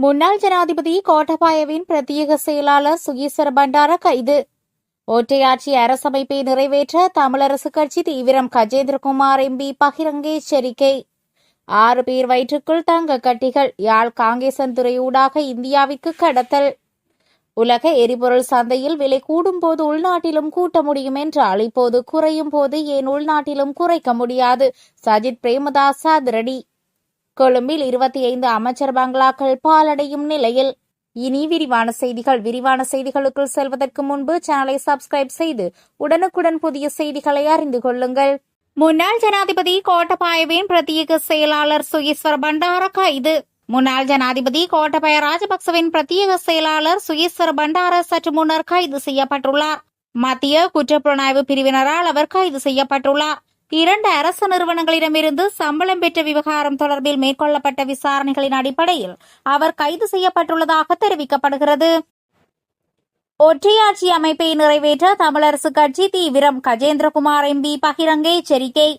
முன்னாள் ஜனாதிபதி கோட்டபாயவின் பிரத்யேக செயலாளர் சுகீஸ்வர பண்டார கைது. ஒற்றையாட்சி அரசமைப்பை நிறைவேற்ற தமிழரசு கட்சி தீவிரம். கஜேந்திரகுமார் எம்பி பகிரங்க எச்சரிக்கை. 6 பேர் வயிற்றுக்குள் தங்க கட்டிகள். யாழ் காங்கேசன்துறை ஊடாக இந்தியாவிற்கு கடத்தல். உலக எரிபொருள் சந்தையில் விலை கூடும் போது உள்நாட்டிலும் கூட்ட முடியும் என்றால் இப்போது குறையும் போது ஏன் உள்நாட்டிலும் குறைக்க முடியாது? சஜித் பிரேமதாச அதிரடி. கொழும்பில் 25 அமைச்சர் பங்களாக்கள் பாலடையும் நிலையில். இனி விரிவான செய்திகளுக்குள் செல்வதற்கு முன்பு சேனலை சப்ஸ்கிரைப் செய்து உடனுக்குடன் புதிய செய்திகளை அறிந்து கொள்ளுங்கள். முன்னாள் ஜனாதிபதி கோட்டபாயவின் பிரத்யேக செயலாளர் சுகீஸ்வர பண்டார கைது. முன்னாள் ஜனாதிபதி கோட்டபாய ராஜபக்சவின் பிரத்யேக செயலாளர் சுகீஸ்வர பண்டார சற்று முன்னர் கைது செய்யப்பட்டுள்ளார். மத்திய குற்றப்புலனாய்வு பிரிவினரால் அவர் கைது செய்யப்பட்டுள்ளார். 2 அரசு நிறுவனங்களிடமிருந்து சம்பளம் பெற்ற விவகாரம் தொடர்பில் மேற்கொள்ளப்பட்ட விசாரணைகளின் அடிப்படையில் அவர் கைது செய்யப்பட்டுள்ளதாக தெரிவிக்கப்படுகிறது. ஒற்றையாட்சி அமைப்பை நிறைவேற்ற தமிழரசு கட்சி தீவிரம். கஜேந்திரகுமார் எம்பி பகிரங்க எச்சரிக்கை.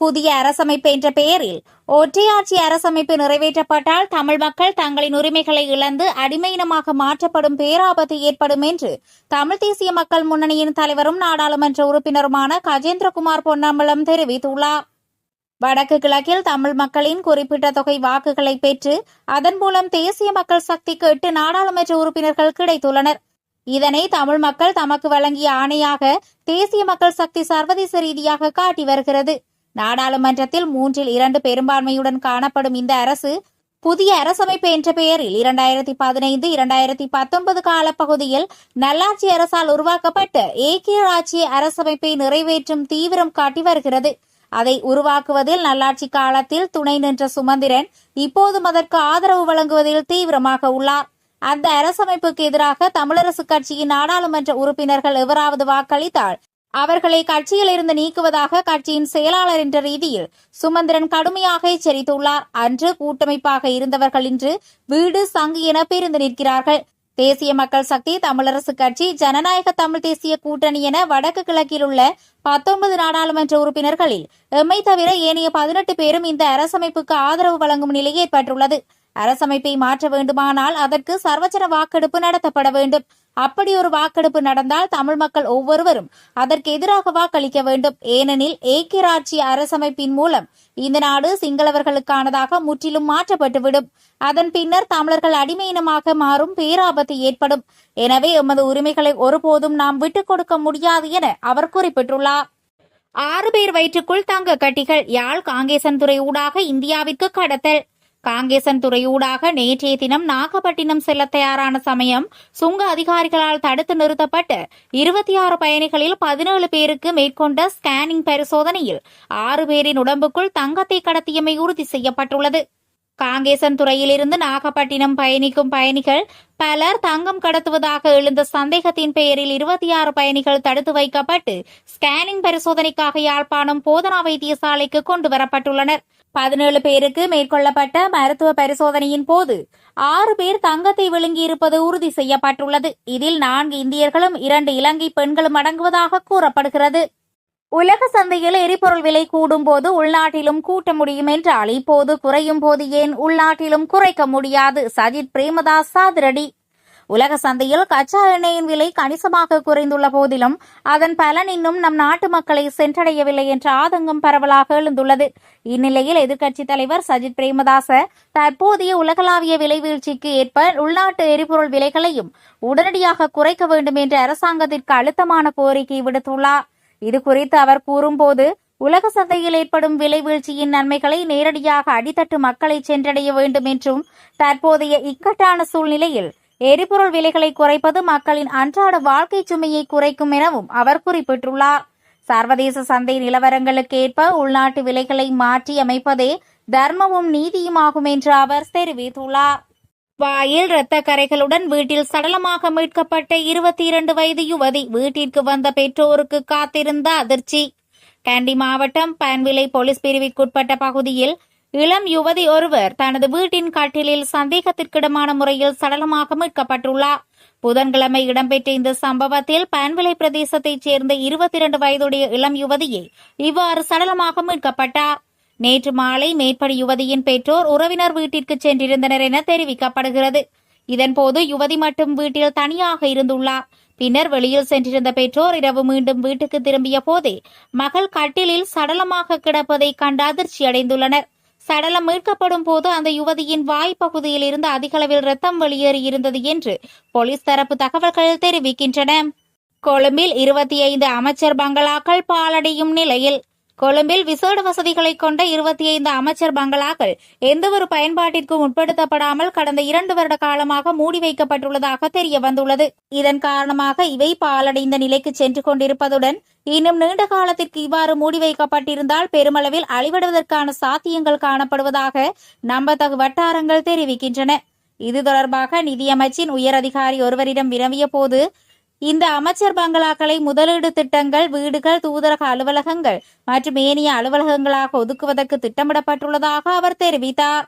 புதிய அரசமைப்பு என்ற பெயரில் ஒற்றையாட்சி அரசமைப்பு நிறைவேற்றப்பட்டால் தமிழ் மக்கள் தங்களின் உரிமைகளை இழந்து அடிமையினமாக மாற்றப்படும் பேராபத்து ஏற்படும் என்று தமிழ் தேசிய மக்கள் முன்னணியின் தலைவரும் நாடாளுமன்ற உறுப்பினருமான கஜேந்திரகுமார் பொன்னம்பலம் தெரிவித்துள்ளார். வடக்கு கிழக்கில் தமிழ் மக்களின் குறிப்பிட்ட தொகை வாக்குகளை பெற்று அதன் மூலம் தேசிய மக்கள் சக்திக்கு 8 நாடாளுமன்ற உறுப்பினர்கள் கிடைத்துள்ளனர். இதனை தமிழ் மக்கள் தமக்கு வழங்கிய ஆணையாக தேசிய மக்கள் சக்தி சர்வதேச ரீதியாக காட்டி வருகிறது. நாடாளுமன்றத்தில் 3/2 பெரும்பான்மையுடன் காணப்படும் இந்த அரசு புதிய அரசமைப்பு என்ற பெயரில் 2015-2019 காலப்பகுதியில் நல்லாட்சி அரசால் உருவாக்கப்பட்ட ஏக்கிய ராஜ்ய அரசமைப்பை நிறைவேற்றும் தீவிரம் காட்டி வருகிறது. அதை உருவாக்குவதில் நல்லாட்சி காலத்தில் துணை நின்ற சுமந்திரன் இப்போதும் அதற்கு ஆதரவு வழங்குவதில் தீவிரமாக உள்ளார். அந்த அரசமைப்புக்கு எதிராக தமிழரசு கட்சியின் நாடாளுமன்ற உறுப்பினர்கள் எவராவது வாக்களித்தால் அவர்களை கட்சியில் இருந்து நீக்குவதாக கட்சியின் செயலாளர் என்ற ரீதியில் சுமந்திரன் கடுமையாக எச்சரித்துள்ளார். அன்று கூட்டமைப்பாக இருந்தவர்கள் இன்று வீடு சங்கு என பிரிந்து நிற்கிறார்கள். தேசிய மக்கள் சக்தி, தமிழரசு கட்சி, ஜனநாயக தமிழ் தேசிய கூட்டணி என வடக்கு கிழக்கில் உள்ள 19 நாடாளுமன்ற உறுப்பினர்களில் எம்மை தவிர ஏனைய 18 பேரும் இந்த அரசமைப்புக்கு ஆதரவு வழங்கும் நிலை ஏற்பட்டுள்ளது. அரசமைப்பை மாற்ற வேண்டுமானால் அதற்கு சர்வஜன வாக்கெடுப்பு நடத்தப்பட வேண்டும். அப்படி ஒரு வாக்கெடுப்பு நடந்தால் தமிழ் மக்கள் ஒவ்வொருவரும் அதற்கு எதிராக வாக்களிக்க வேண்டும். ஏனெனில் ஏக்கிய ராஜ்ய அரசமைப்பின் மூலம் இந்த நாடு சிங்களவர்களுக்கானதாக முற்றிலும் மாற்றப்பட்டுவிடும். அதன் பின்னர் தமிழர்கள் அடிமையினமாக மாறும் பேராபத்து ஏற்படும். எனவே எமது உரிமைகளை ஒருபோதும் நாம் விட்டுக் கொடுக்க முடியாது என அவர் குறிப்பிட்டுள்ளார். 6 பேர் வயிற்றுக்குள் தங்க கட்டிகள். யாழ் காங்கேசன்துறை ஊடாக இந்தியாவிற்கு கடத்தல். காங்கேசன்துறை ஊடாக நேற்றைய தினம் நாகப்பட்டினம் செல்ல தயாரான சமயம் சுங்க அதிகாரிகளால் தடுத்து நிறுத்தப்பட்ட 26 பயணிகளில் 17 பேருக்கு மேற்கொண்ட ஸ்கேனிங் பரிசோதனையில் 6 பேரின் உடம்புக்குள் தங்கத்தை கடத்தியமை உறுதி செய்யப்பட்டுள்ளது. காங்கேசன்துறையிலிருந்து நாகப்பட்டினம் பயணிக்கும் பயணிகள் பலர் தங்கம் கடத்துவதாக எழுந்த சந்தேகத்தின் பெயரில் 26 பயணிகள் தடுத்து வைக்கப்பட்டு ஸ்கேனிங் பரிசோதனைக்காக யாழ்ப்பாணம் போதனா வைத்தியசாலைக்கு கொண்டு வரப்பட்டுள்ளனர். 17 பேருக்கு மேற்கொள்ளப்பட்ட மருத்துவ பரிசோதனையின் போது 6 பேர் தங்கத்தை விழுங்கியிருப்பது உறுதி செய்யப்பட்டுள்ளது. இதில் 4 இந்தியர்களும் 2 இலங்கை பெண்களும் அடங்குவதாக கூறப்படுகிறது. உலக சந்தையில் எரிபொருள் விலை கூடும் போது உள்நாட்டிலும் கூட்ட முடியும் என்றால் இப்போது குறையும் போது ஏன் உள்நாட்டிலும் குறைக்க முடியாது? சஜித் பிரேமதாச அதிரடி. உலக சந்தையில் கச்சா எண்ணெயின் விலை கணிசமாக குறைந்துள்ள போதிலும் அதன் பலன் இன்னும் நம் நாட்டு மக்களை சென்றடையவில்லை என்ற ஆதங்கம் பரவலாக எழுந்துள்ளது. இந்நிலையில் எதிர்க்கட்சித் தலைவர் சஜித் பிரேமதாச தற்போதைய உலகளாவிய விலை வீழ்ச்சிக்கு ஏற்ப உள்நாட்டு எரிபொருள் விலைகளையும் உடனடியாக குறைக்க வேண்டும் என்ற அரசாங்கத்திற்கு அழுத்தமான கோரிக்கை விடுத்துள்ளார். இதுகுறித்து அவர் கூறும்போது, உலக சந்தையில் ஏற்படும் விலை வீழ்ச்சியின் நன்மைகளை நேரடியாக அடித்தட்டு மக்களை சென்றடைய வேண்டும் என்றும் தற்போதைய இக்கட்டான சூழ்நிலையில் எரிபொருள் விலைகளை குறைப்பது மக்களின் அன்றாட வாழ்க்கை சுமையை குறைக்கும் எனவும் அவர் குறிப்பிட்டுள்ளார். சர்வதேச சந்தை நிலவரங்களுக்கு ஏற்ப உள்நாட்டு விலைகளை மாற்றி அமைப்பதே தர்மமும் நீதியுமாகும் என்று அவர் தெரிவித்துள்ளார். வாயில் இரத்த கரைகளுடன் வீட்டில் சடலமாக மீட்கப்பட்ட 22 வயது யுவதி. வீட்டிற்கு வந்த பெற்றோருக்கு காத்திருந்த அதிர்ச்சி. கண்டி மாவட்டம் பன்விலை போலீஸ் பிரிவிற்குட்பட்ட பகுதியில் இளம் யுவதி ஒருவர் தனது வீட்டின் கட்டிலில் சந்தேகத்திற்கிடமான முறையில் சடலமாக மீட்கப்பட்டுள்ளார். புதன்கிழமை இடம்பெற்ற இந்த சம்பவத்தில் பன்விலை பிரதேசத்தைச் சேர்ந்த 22 வயதுடைய இளம் யுவதியை இவ்வாறு சடலமாக மீட்கப்பட்டார். நேற்று மாலை மேற்படி யுவதியின் பெற்றோர் உறவினர் வீட்டிற்கு சென்றிருந்தனர் என தெரிவிக்கப்படுகிறது. இதன்போது யுவதி மட்டும் வீட்டில் தனியாக இருந்துள்ளார். பின்னர் வெளியில் சென்றிருந்த பெற்றோர் இரவு மீண்டும் வீட்டுக்கு திரும்பிய போதே மகள் கட்டிலில் சடலமாக கிடப்பதை கண்டு அதிர்ச்சியடைந்துள்ளனர். சடலம் மீட்கப்படும் போது அந்த யுவதியின் வாய்ப்பகுதியில் இருந்து அதிகளவில் ரத்தம் வெளியேறியிருந்தது என்று போலீஸ் தரப்பு தகவல்கள் தெரிவிக்கின்றன. கொழும்பில் 25 அமைச்சர் பங்களாக்கள் பாழடையும் நிலையில். கொழும்பில் விசேட வசதிகளை கொண்ட 25 அமைச்சர் பங்களாக்கள் எந்தவொரு பயன்பாட்டிற்கும் உட்படுத்தப்படாமல் கடந்த 2 வருட காலமாக மூடி வைக்கப்பட்டுள்ளதாக தெரிய வந்துள்ளது. இதன் காரணமாக இவை பாழடைந்த நிலைக்கு சென்று கொண்டிருப்பதுடன் இன்னும் நீண்ட காலத்திற்கு இவ்வாறு மூடி வைக்கப்பட்டிருந்தால் பெருமளவில் அழிவடைவதற்கான சாத்தியங்கள் காணப்படுவதாக நம்பத்தகு வட்டாரங்கள் தெரிவிக்கின்றன. இது தொடர்பாக நிதியமைச்சின் உயரதிகாரி ஒருவரிடம் வினவிய போது இந்த அமைச்சர் பங்களாக்களை முதலீடு திட்டங்கள், வீடுகள், தூதரக அலுவலகங்கள் மற்றும் ஏனைய அலுவலகங்களாக ஒதுக்குவதற்கு திட்டமிடப்பட்டுள்ளதாக அவர் தெரிவித்தார்.